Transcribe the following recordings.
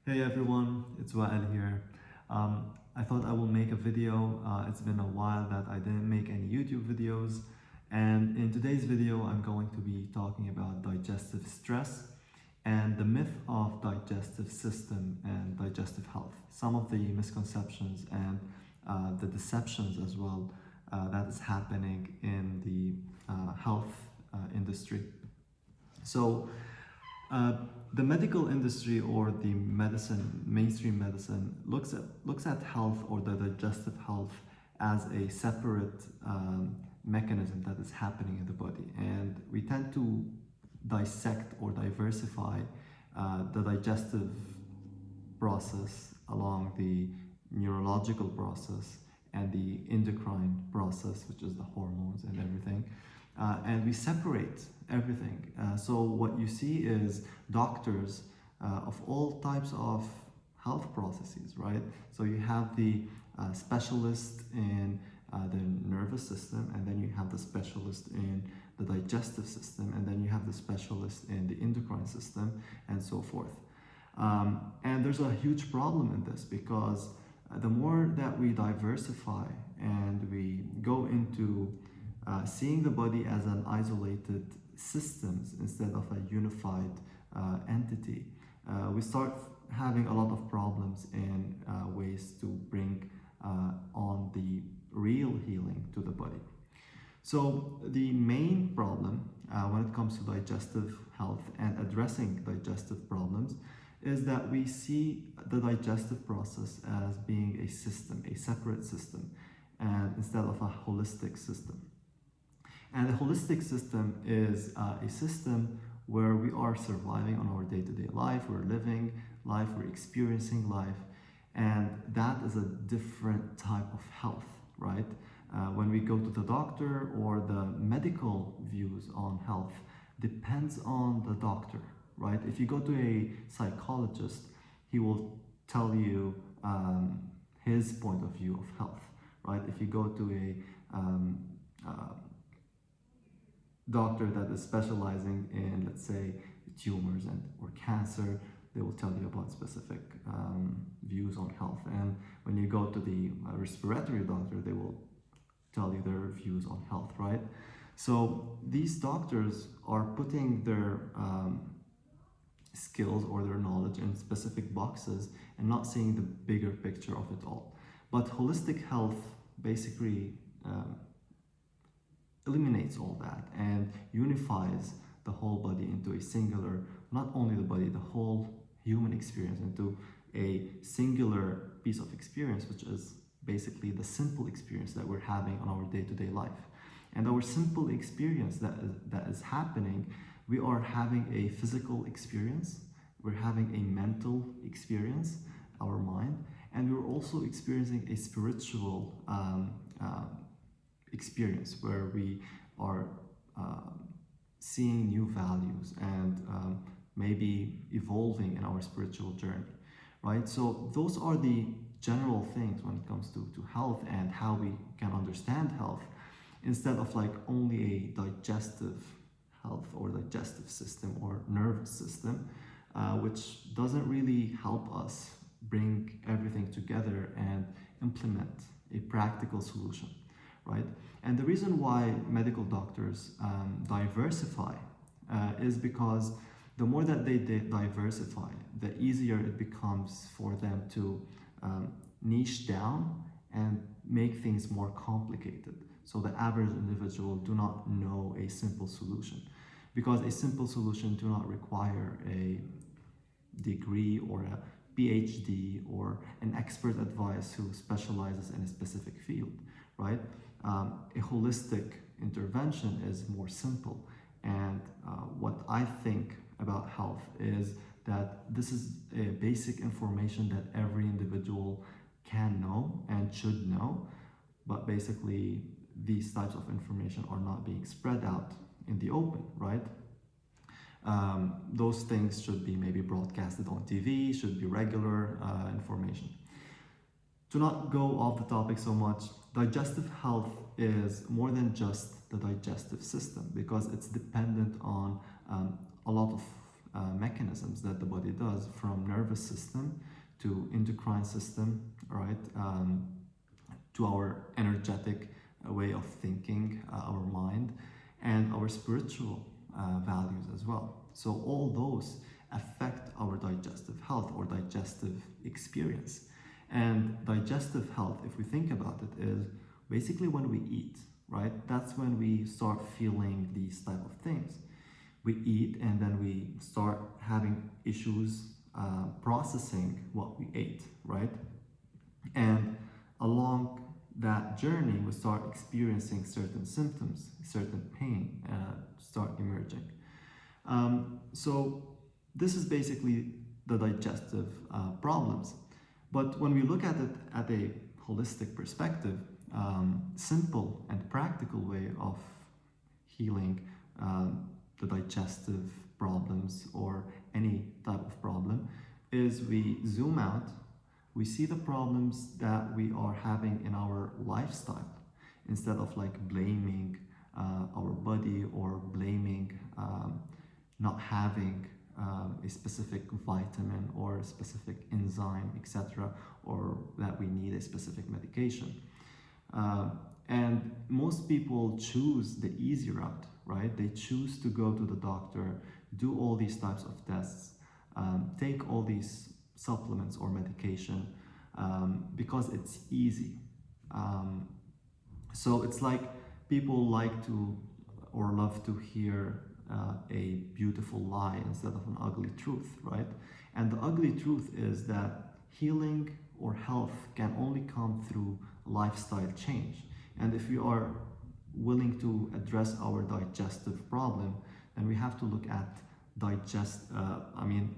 Hey everyone, it's Wael here. I thought I will make a video. It's been a while that I didn't make any YouTube videos. And in today's video, I'm going to be talking about digestive stress and the myth of digestive system and digestive health. Some of the misconceptions and the deceptions as well that is happening in the health industry. So, uh, the medical industry or the mainstream medicine looks at health or the digestive health as a separate mechanism that is happening in the body, and we tend to dissect or diversify the digestive process along the neurological process and the endocrine process, which is the hormones and everything. And we separate everything. So what you see is doctors of all types of health processes, right? So you have the specialist in the nervous system, and then you have the specialist in the digestive system, and then you have the specialist in the endocrine system, and so forth. And there's a huge problem in this because the more that we diversify and we go into seeing the body as an isolated systems instead of a unified entity, we start having a lot of problems in ways to bring on the real healing to the body. So the main problem when it comes to digestive health and addressing digestive problems is that we see the digestive process as being a system, a separate system, and instead of a holistic system. And a holistic system is a system where we are surviving on our day-to-day life, we're living life, we're experiencing life, and that is a different type of health, right? When we go to the doctor, or the medical views on health depends on the doctor, right? If you go to a psychologist, he will tell you his point of view of health, right? If you go to a doctor that is specializing in, let's say, tumors and or cancer, they will tell you about specific views on health. And when you go to the respiratory doctor, they will tell you their views on health, right? So these doctors are putting their skills or their knowledge in specific boxes and not seeing the bigger picture of it all. But holistic health basically eliminates all that and unifies the whole body into a singular, not only the body, the whole human experience into a singular piece of experience, which is basically the simple experience that we're having on our day-to-day life. And our simple experience that is happening, we are having a physical experience, we're having a mental experience, our mind, and we're also experiencing a spiritual experience where we are seeing new values and maybe evolving in our spiritual journey, right? So those are the general things when it comes to health and how we can understand health, instead of like only a digestive health or digestive system or nervous system, which doesn't really help us bring everything together and implement a practical solution, right? And the reason why medical doctors diversify is because the more that they diversify, the easier it becomes for them to niche down and make things more complicated. So the average individual do not know a simple solution, because a simple solution do not require a degree or a PhD or an expert advice who specializes in a specific field, right? A holistic intervention is more simple. And what I think about health is that this is a basic information that every individual can know and should know, but basically these types of information are not being spread out in the open, right? Those things should be maybe broadcasted on TV, should be regular information. To not go off the topic so much, digestive health is more than just the digestive system, because it's dependent on a lot of mechanisms that the body does, from nervous system to endocrine system, right, to our energetic way of thinking, our mind, and our spiritual values as well. So all those affect our digestive health or digestive experience. And digestive health, if we think about it, is basically when we eat, right? That's when we start feeling these type of things. We eat and then we start having issues processing what we ate, right? And along that journey, we start experiencing certain symptoms, certain pain start emerging. So this is basically the digestive problems. But when we look at it at a holistic perspective, simple and practical way of healing the digestive problems or any type of problem is we zoom out, we see the problems that we are having in our lifestyle instead of like blaming our body or blaming not having a specific vitamin or a specific enzyme, etc., or that we need a specific medication. And most people choose the easy route, right? They choose to go to the doctor, do all these types of tests, take all these supplements or medication because it's easy. So it's like people like to or love to hear a beautiful lie instead of an ugly truth, right? And the ugly truth is that healing or health can only come through lifestyle change. And if we are willing to address our digestive problem, then we have to look at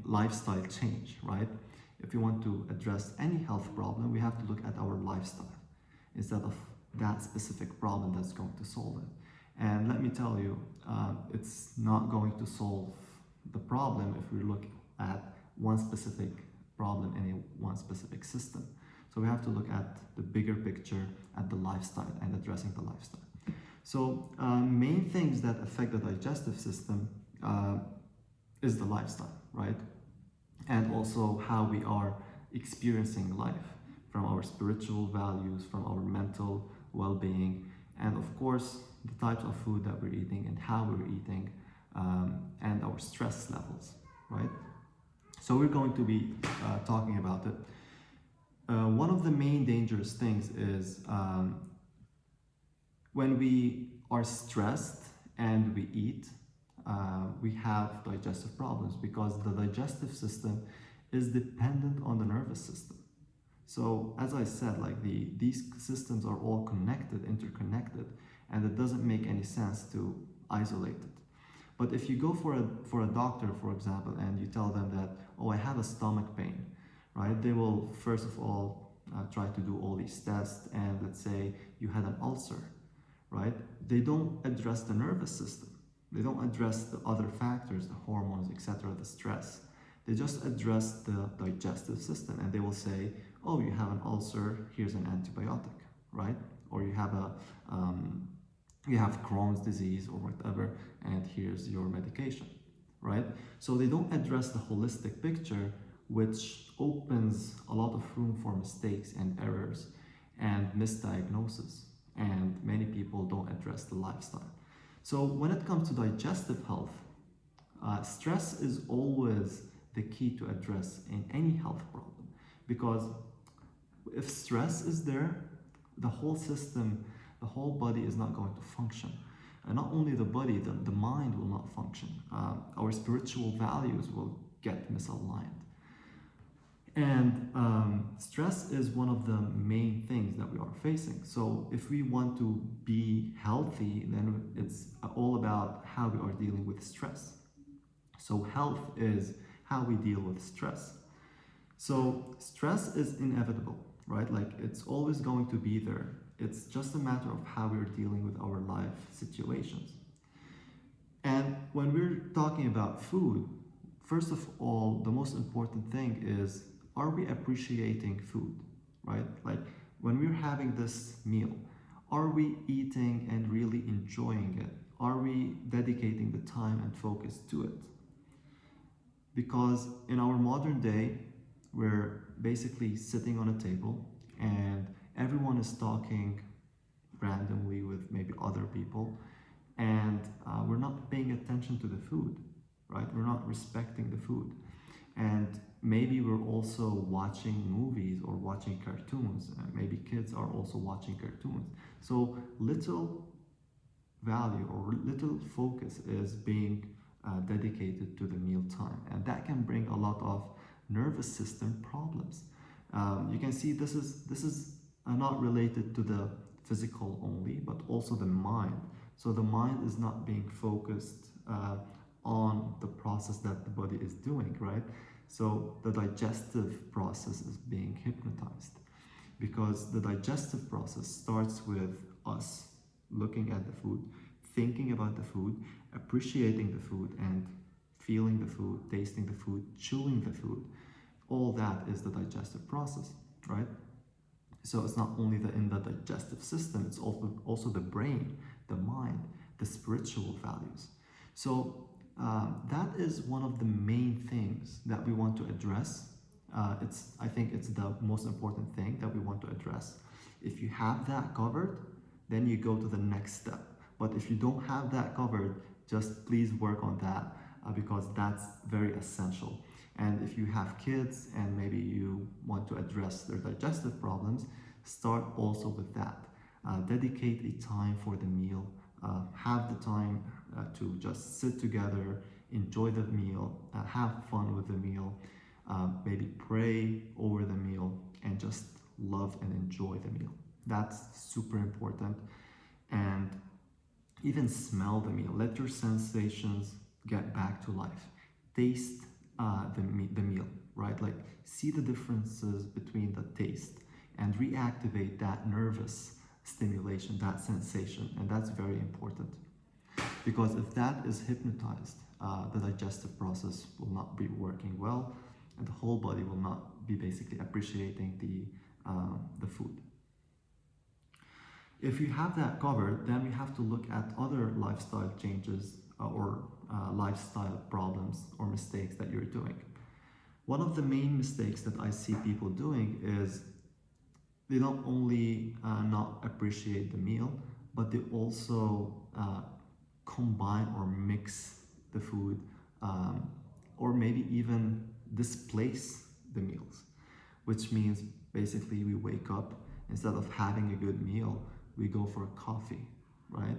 lifestyle change, right? If we want to address any health problem, we have to look at our lifestyle instead of that specific problem that's going to solve it. And let me tell you, it's not going to solve the problem if we look at one specific problem in one specific system. So we have to look at the bigger picture, at the lifestyle, and addressing the lifestyle. So main things that affect the digestive system is the lifestyle, right? And also how we are experiencing life, from our spiritual values, from our mental well-being, and of course the types of food that we're eating and how we're eating, and our stress levels, right? So we're going to be talking about it. One of the main dangerous things is when we are stressed and we eat, we have digestive problems because the digestive system is dependent on the nervous system. So as I said, like these systems are all connected, interconnected, and it doesn't make any sense to isolate it. But if you go for a doctor, for example, and you tell them that, oh, I have a stomach pain, right? They will first of all try to do all these tests, and let's say you had an ulcer, right? They don't address the nervous system. They don't address the other factors, the hormones, etc., the stress. They just address the digestive system, and they will say, oh, you have an ulcer, here's an antibiotic, right? Or you have Crohn's disease or whatever, and here's your medication, right? So they don't address the holistic picture, which opens a lot of room for mistakes and errors and misdiagnosis. And many people don't address the lifestyle. So when it comes to digestive health, stress is always the key to address in any health problem, because if stress is there, the whole system, the whole body is not going to function. And not only the body, the mind will not function. Our spiritual values will get misaligned. And stress is one of the main things that we are facing. So if we want to be healthy, then it's all about how we are dealing with stress. So health is how we deal with stress. So stress is inevitable, right? Like it's always going to be there. It's just a matter of how we're dealing with our life situations. And when we're talking about food, first of all, the most important thing is, are we appreciating food, right? Like when we're having this meal, are we eating and really enjoying it? Are we dedicating the time and focus to it? Because in our modern day, we're basically sitting on a table and everyone is talking randomly with maybe other people, and we're not paying attention to the food, right? We're not respecting the food. And maybe we're also watching movies or watching cartoons. Maybe kids are also watching cartoons. So little value or little focus is being dedicated to the meal time, and that can bring a lot of nervous system problems. You can see this is not related to the physical only, but also the mind. So the mind is not being focused on the process that the body is doing, right? So the digestive process is being hypnotized, because the digestive process starts with us looking at the food, thinking about the food, appreciating the food, and feeling the food, tasting the food, chewing the food. All that is the digestive process, right? So it's not only in the digestive system, it's also the brain, the mind, the spiritual values. So that is one of the main things that we want to address. I think it's the most important thing that we want to address. If you have that covered, then you go to the next step. But if you don't have that covered, just please work on that, because that's very essential. And if you have kids and maybe you want to address their digestive problems, start also with that. Dedicate a time for the meal. Have the time to just sit together, enjoy the meal, have fun with the meal, maybe pray over the meal, and just love and enjoy the meal. That's super important. And even smell the meal. Let your sensations get back to life. Taste the meal, right? Like, see the differences between the taste and reactivate that nervous stimulation, that sensation. And that's very important, because if that is hypnotized, the digestive process will not be working well, and the whole body will not be basically appreciating the food. If you have that covered, then we have to look at other lifestyle changes or lifestyle problems or mistakes that you're doing. One of the main mistakes that I see people doing is they don't only not appreciate the meal, but they also combine or mix the food, or maybe even displace the meals, which means basically we wake up, instead of having a good meal, we go for coffee, right?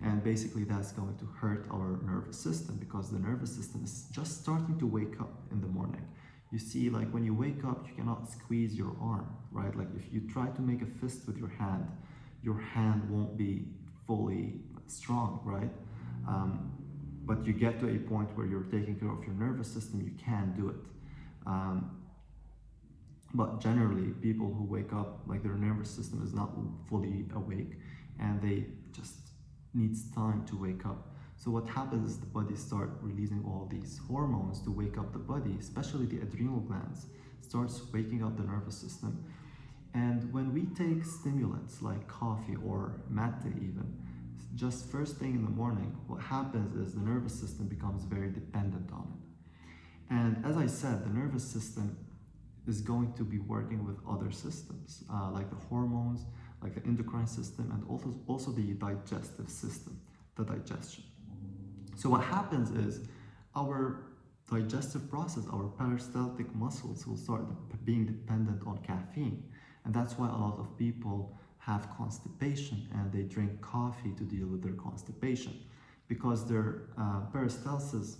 And basically that's going to hurt our nervous system, because the nervous system is just starting to wake up in the morning. You see, like when you wake up, you cannot squeeze your arm, right? Like if you try to make a fist with your hand won't be fully strong, right? But you get to a point where you're taking care of your nervous system, you can do it. But generally, people who wake up, like their nervous system is not fully awake, and they just needs time to wake up. So what happens is the body start releasing all these hormones to wake up the body, especially the adrenal glands, starts waking up the nervous system. And when we take stimulants like coffee or mate even, just first thing in the morning, what happens is the nervous system becomes very dependent on it. And as I said, the nervous system is going to be working with other systems, like the hormones, like the endocrine system, and also the digestive system, the digestion. So what happens is our digestive process, our peristaltic muscles will start being dependent on caffeine. And that's why a lot of people have constipation and they drink coffee to deal with their constipation, because their peristalsis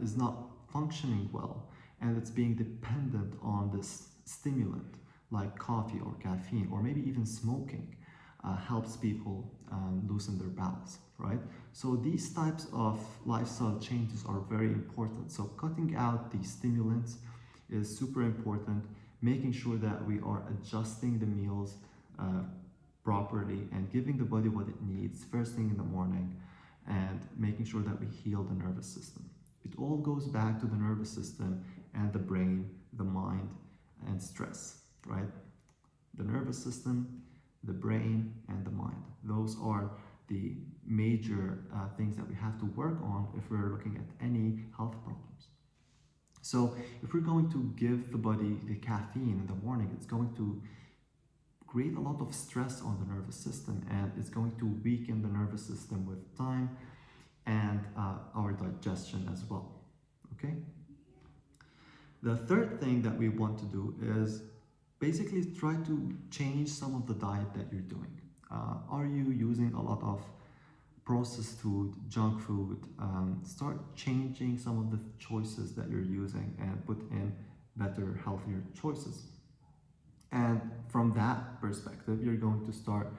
is not functioning well, and it's being dependent on this stimulant like coffee or caffeine, or maybe even smoking helps people loosen their bowels, right? So these types of lifestyle changes are very important. So cutting out the stimulants is super important, making sure that we are adjusting the meals properly and giving the body what it needs first thing in the morning, and making sure that we heal the nervous system. It all goes back to the nervous system and the brain, the mind, and stress, right? The nervous system, the brain, and the mind. Those are the major things that we have to work on if we're looking at any health problems. So if we're going to give the body the caffeine in the morning, it's going to create a lot of stress on the nervous system, and it's going to weaken the nervous system with time, and our digestion as well. Okay? The third thing that we want to do is basically try to change some of the diet that you're doing. Are you using a lot of processed food, junk food? Start changing some of the choices that you're using and put in better, healthier choices. And from that perspective, you're going to start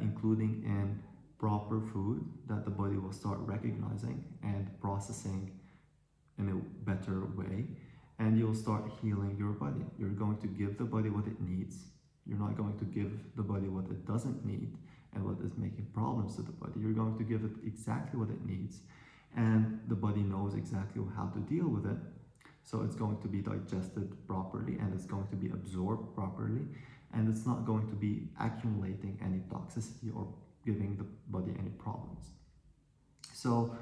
including in proper food that the body will start recognizing and processing in a better way, and you'll start healing your body. You're going to give the body what it needs. You're not going to give the body what it doesn't need and what is making problems to the body. You're going to give it exactly what it needs, and the body knows exactly how to deal with it. So it's going to be digested properly, and it's going to be absorbed properly, and it's not going to be accumulating any toxicity or giving the body any problems. So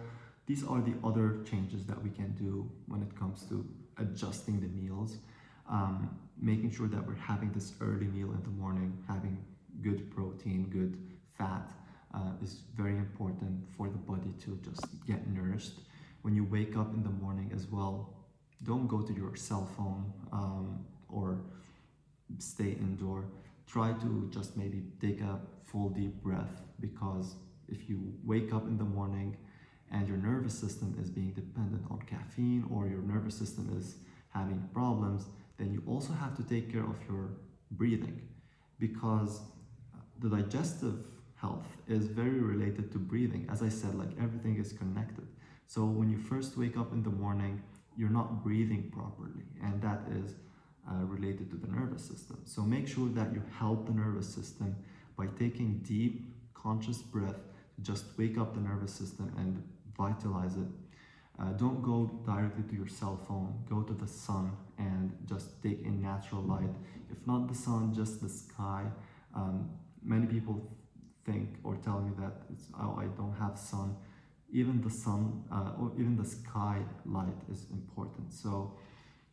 these are the other changes that we can do when it comes to adjusting the meals, making sure that we're having this early meal in the morning, having good protein, good fat is very important for the body to just get nourished. When you wake up in the morning as well, don't go to your cell phone or stay indoor. Try to just maybe take a full deep breath, because if you wake up in the morning and your nervous system is being dependent on caffeine, or your nervous system is having problems, then you also have to take care of your breathing, because the digestive health is very related to breathing. As I said, like everything is connected. So when you first wake up in the morning, you're not breathing properly, and that is related to the nervous system. So make sure that you help the nervous system by taking deep, conscious breath to just wake up the nervous system and vitalize it. Don't go directly to your cell phone. Go to the sun and just take in natural light. If not the sun, just the sky. Many people think or tell me that oh, I don't have sun. Even the sun or even the sky light is important. So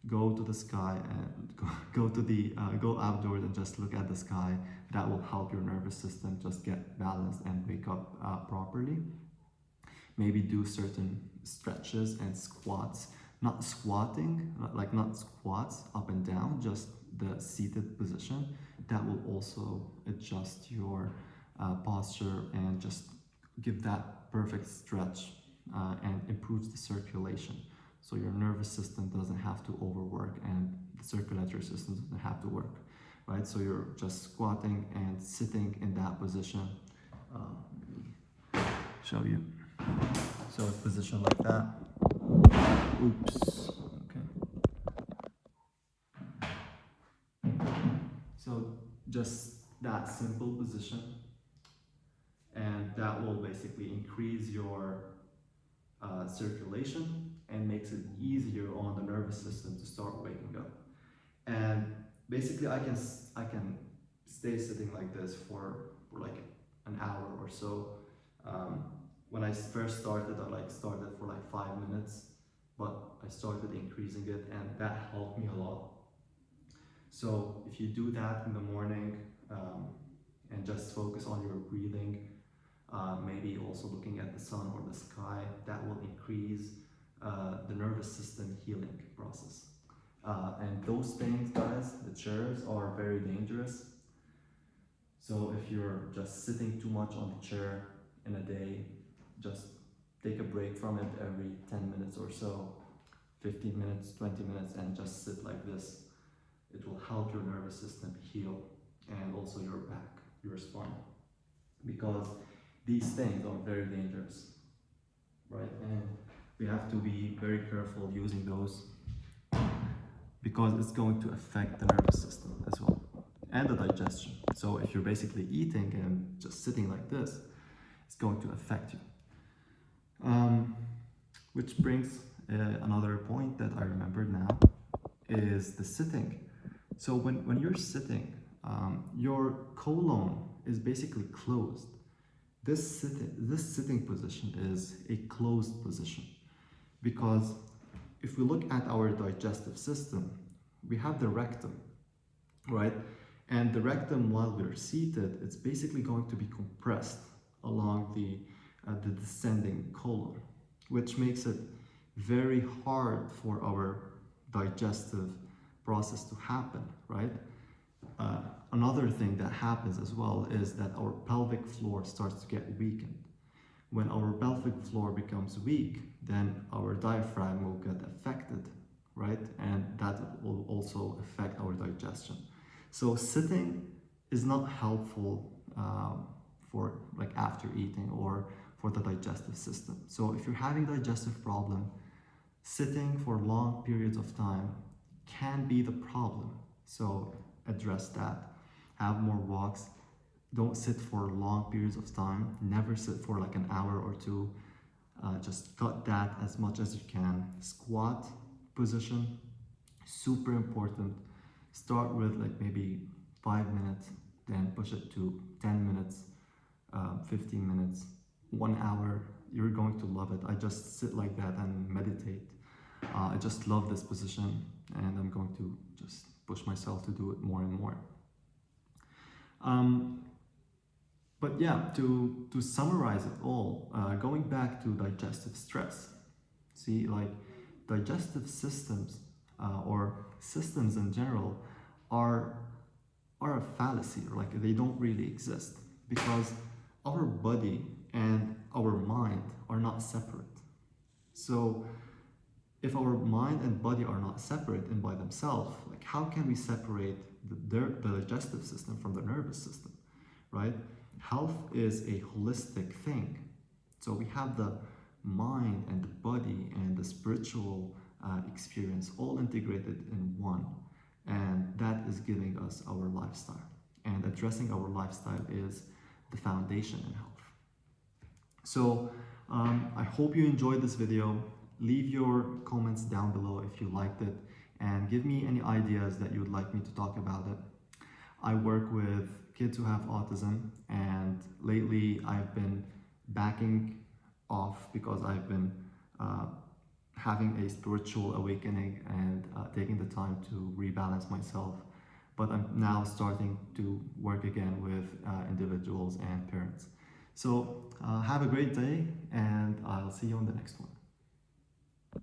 go to the sky and go outdoors and just look at the sky. That will help your nervous system just get balanced and wake up properly. Maybe do certain stretches and squats, not squatting, like not squats up and down, just the seated position. That will also adjust your posture and just give that perfect stretch and improves the circulation. So your nervous system doesn't have to overwork and the circulatory system doesn't have to work, right? So you're just squatting and sitting in that position. Let me show you. So it's positioned like that. Oops. Okay. So just that simple position, and that will basically increase your circulation and makes it easier on the nervous system to start waking up. And basically, I can stay sitting like this for like an hour or so. When I first started, I started for like 5 minutes, but I started increasing it, and that helped me a lot. So if you do that in the morning and just focus on your breathing, maybe also looking at the sun or the sky, that will increase the nervous system healing process. And those things, guys, the chairs are very dangerous. So if you're just sitting too much on the chair in a day, just take a break from it every 10 minutes or so, 15 minutes, 20 minutes, and just sit like this. It will help your nervous system heal, and also your back, your spine, because these things are very dangerous, right? And we have to be very careful using those, because it's going to affect the nervous system as well and the digestion. So if you're basically eating and just sitting like this, it's going to affect you. Which brings another point that I remembered now is the sitting. So when you're sitting, your colon is basically closed. This sitting position is a closed position, because if we look at our digestive system, we have the rectum, right? And the rectum, while we're seated, it's basically going to be compressed along the descending colon, which makes it very hard for our digestive process to happen, right? Another thing that happens as well is that our pelvic floor starts to get weakened. When our pelvic floor becomes weak, then our diaphragm will get affected, right? And that will also affect our digestion. So sitting is not helpful for like after eating or for the digestive system. So if you're having digestive problem, sitting for long periods of time can be the problem. So address that. Have more walks. Don't sit for long periods of time. Never sit for like an hour or two. Just cut that as much as you can. Squat position, super important. Start with like maybe 5 minutes, then push it to 10 minutes, 15 minutes, 1 hour. You're going to love it. I just sit like that and meditate. I just love this position, and I'm going to just push myself to do it more and more. But yeah, to summarize it all, going back to digestive stress, see, like digestive systems or systems in general are a fallacy, or like they don't really exist, because our body and our mind are not separate. So if our mind and body are not separate and by themselves, like how can we separate the digestive system from the nervous system, right? Health is a holistic thing. So we have the mind and the body and the spiritual experience all integrated in one, and that is giving us our lifestyle. And addressing our lifestyle is the foundation in health. So I hope you enjoyed this video. Leave your comments down below if you liked it, and give me any ideas that you would like me to talk about it. I work with kids who have autism, and lately I've been backing off because I've been having a spiritual awakening and taking the time to rebalance myself. But I'm now starting to work again with individuals and parents. So have a great day, and I'll see you on the next one.